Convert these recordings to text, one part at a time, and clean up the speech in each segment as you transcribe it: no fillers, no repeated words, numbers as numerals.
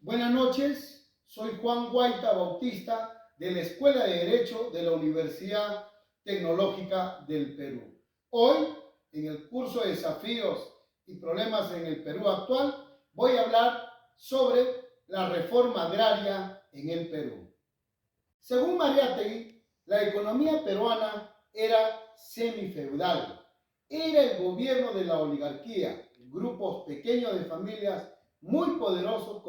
Buenas noches, soy Juan Guaita Bautista de la Escuela de Derecho de la Universidad Tecnológica del Perú. Hoy, en el curso de Desafíos y Problemas en el Perú actual, voy a hablar sobre la reforma agraria en el Perú. Según Mariátegui, la economía peruana era semifeudal. Era el gobierno de la oligarquía, grupos pequeños de familias muy poderosos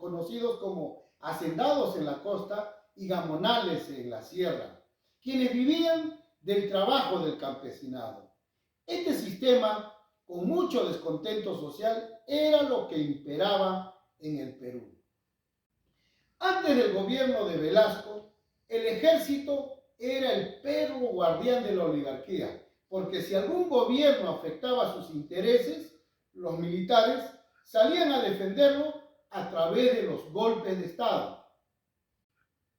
conocidos como hacendados en la costa y gamonales en la sierra, quienes vivían del trabajo del campesinado. Este sistema, con mucho descontento social, era lo que imperaba en el Perú. Antes del gobierno de Velasco, el ejército era el perro guardián de la oligarquía, porque si algún gobierno afectaba sus intereses, los militares salían a defenderlo a través de los golpes de Estado.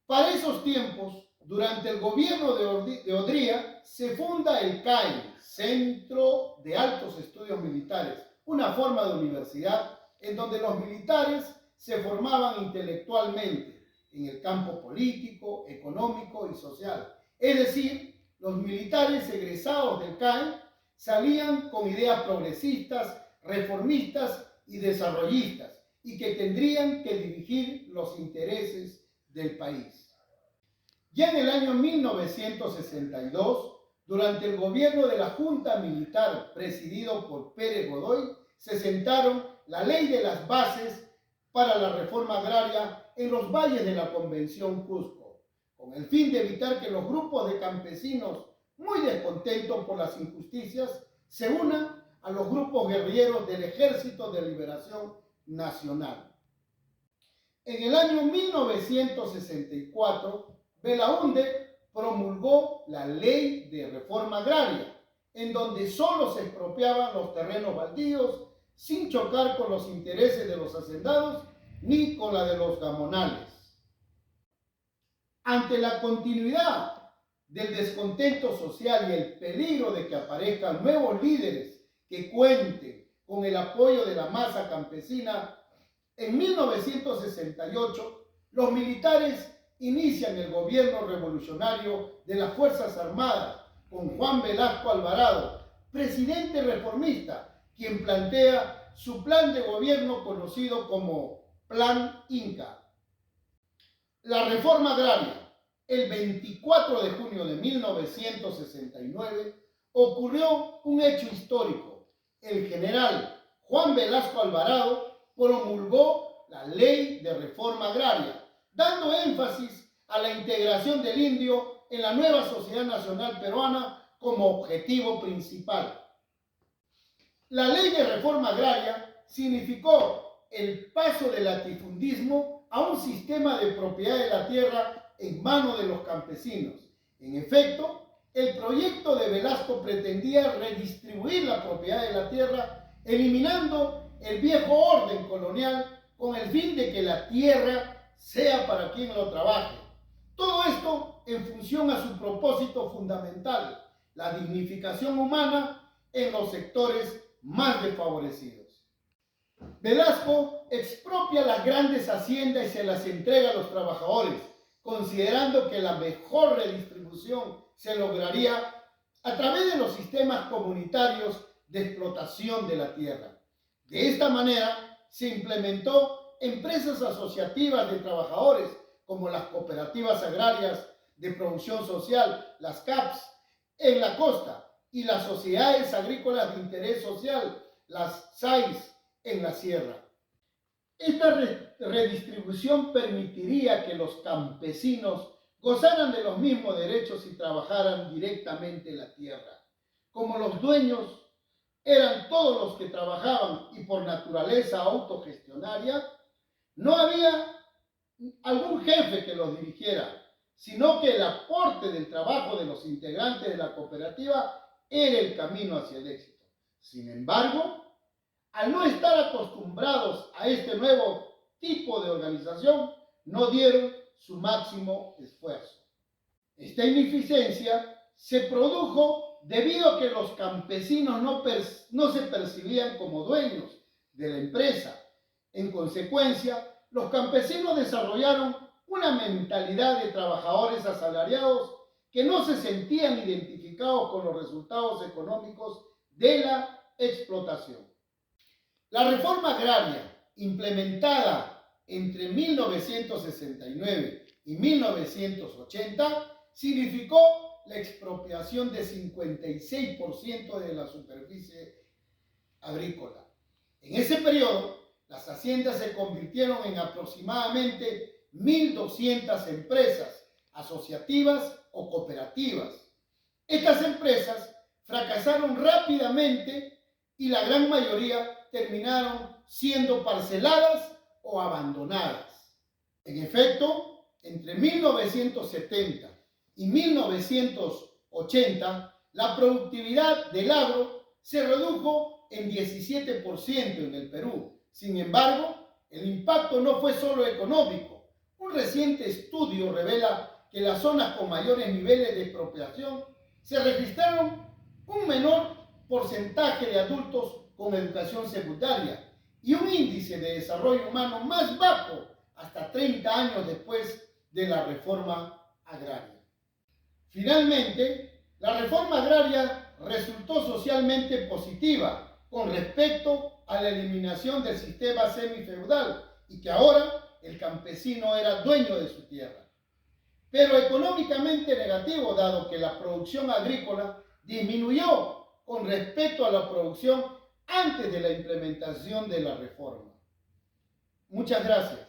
Para esos tiempos, durante el gobierno de Odría, se funda el CAI, Centro de Altos Estudios Militares, una forma de universidad en donde los militares se formaban intelectualmente en el campo político, económico y social. Es decir, los militares egresados del CAI salían con ideas progresistas, reformistas y desarrollistas, y que tendrían que dirigir los intereses del país. Ya en el año 1962, durante el gobierno de la Junta Militar presidido por Pérez Godoy, se sentaron la ley de las bases para la reforma agraria en los valles de la Convención Cusco, con el fin de evitar que los grupos de campesinos muy descontentos por las injusticias se unan a los grupos guerrilleros del Ejército de Liberación Nacional. En el año 1964, Belaúnde promulgó la Ley de Reforma Agraria, en donde solo se expropiaban los terrenos baldíos sin chocar con los intereses de los hacendados ni con la de los gamonales. Ante la continuidad del descontento social y el peligro de que aparezcan nuevos líderes que cuenten con el apoyo de la masa campesina, en 1968 los militares inician el gobierno revolucionario de las Fuerzas Armadas con Juan Velasco Alvarado, presidente reformista, quien plantea su plan de gobierno conocido como Plan Inca. La reforma agraria, el 24 de junio de 1969, ocurrió un hecho histórico. El general Juan Velasco Alvarado promulgó la Ley de Reforma Agraria, dando énfasis a la integración del indio en la nueva sociedad nacional peruana como objetivo principal. La Ley de Reforma Agraria significó el paso del latifundismo a un sistema de propiedad de la tierra en manos de los campesinos. En efecto, el proyecto de Velasco pretendía redistribuir la propiedad de la tierra, eliminando el viejo orden colonial con el fin de que la tierra sea para quien lo trabaje. Todo esto en función a su propósito fundamental, la dignificación humana en los sectores más desfavorecidos. Velasco expropia las grandes haciendas y se las entrega a los trabajadores, considerando que la mejor redistribución se lograría a través de los sistemas comunitarios de explotación de la tierra. De esta manera se implementó empresas asociativas de trabajadores como las cooperativas agrarias de producción social, las CAPS, en la costa, y las sociedades agrícolas de interés social, las SAIS, en la sierra. Esta redistribución permitiría que los campesinos gozaran de los mismos derechos y trabajaran directamente la tierra. Como los dueños eran todos los que trabajaban y por naturaleza autogestionaria, no había algún jefe que los dirigiera, sino que el aporte del trabajo de los integrantes de la cooperativa era el camino hacia el éxito. Sin embargo, al no estar acostumbrados a este nuevo tipo de organización, no dieron su máximo esfuerzo. Esta ineficiencia se produjo debido a que los campesinos no se percibían como dueños de la empresa. En consecuencia, los campesinos desarrollaron una mentalidad de trabajadores asalariados que no se sentían identificados con los resultados económicos de la explotación. La reforma agraria implementada entre 1969 y 1980 significó la expropiación de 56% de la superficie agrícola. En ese periodo, las haciendas se convirtieron en aproximadamente 1.200 empresas asociativas o cooperativas. Estas empresas fracasaron rápidamente y la gran mayoría terminaron siendo parceladas o abandonadas. En efecto, entre 1970 y 1980, la productividad del agro se redujo en 17% en el Perú. Sin embargo, el impacto no fue solo económico. Un reciente estudio revela que en las zonas con mayores niveles de expropiación se registraron un menor porcentaje de adultos con educación secundaria y un índice de desarrollo humano más bajo hasta 30 años después de la reforma agraria. Finalmente, la reforma agraria resultó socialmente positiva con respecto a la eliminación del sistema semifeudal y que ahora el campesino era dueño de su tierra. Pero económicamente negativo, dado que la producción agrícola disminuyó con respecto a la producción antes de la implementación de la reforma. Muchas gracias.